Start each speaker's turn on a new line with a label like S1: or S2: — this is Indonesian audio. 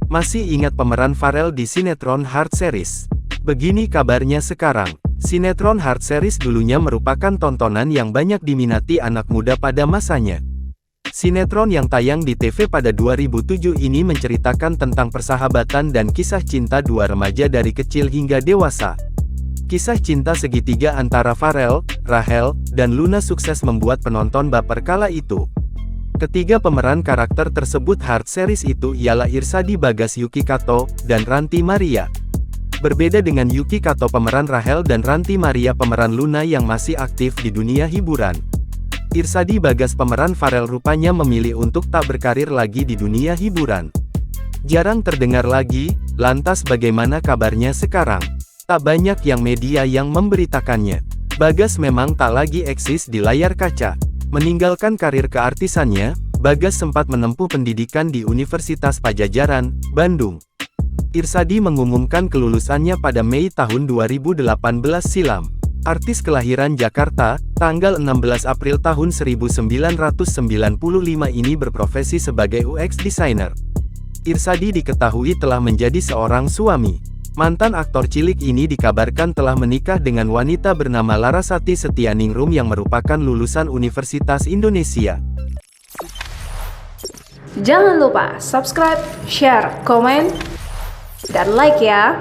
S1: Masih ingat pemeran Farel di sinetron Hard Series? Begini kabarnya sekarang. Sinetron Hard Series dulunya merupakan tontonan yang banyak diminati anak muda pada masanya. Sinetron yang tayang di TV pada 2007 ini menceritakan tentang persahabatan dan kisah cinta dua remaja dari kecil hingga dewasa. Kisah cinta segitiga antara Farel, Rachel, dan Luna sukses membuat penonton baper kala itu. Ketiga pemeran karakter tersebut Hard Series itu ialah Irsadi Bagas Yuki Kato, dan Ranti Maria. Berbeda dengan Yuki Kato pemeran Rachel dan Ranti Maria pemeran Luna yang masih aktif di dunia hiburan. Irsadi Bagas pemeran Farel rupanya memilih untuk tak berkarir lagi di dunia hiburan. Jarang terdengar lagi, lantas bagaimana kabarnya sekarang? Tak banyak yang media yang memberitakannya. Bagas memang tak lagi eksis di layar kaca. Meninggalkan karir keartisannya, Bagas sempat menempuh pendidikan di Universitas Padjadjaran, Bandung. Irsadi mengumumkan kelulusannya pada Mei tahun 2018 silam. Artis kelahiran Jakarta, tanggal 16 April tahun 1995 ini berprofesi sebagai UX designer. Irsadi diketahui telah menjadi seorang suami. Mantan aktor cilik ini dikabarkan telah menikah dengan wanita bernama Larasati Setianingrum yang merupakan lulusan Universitas Indonesia.
S2: Jangan lupa subscribe, share, komen, dan like ya!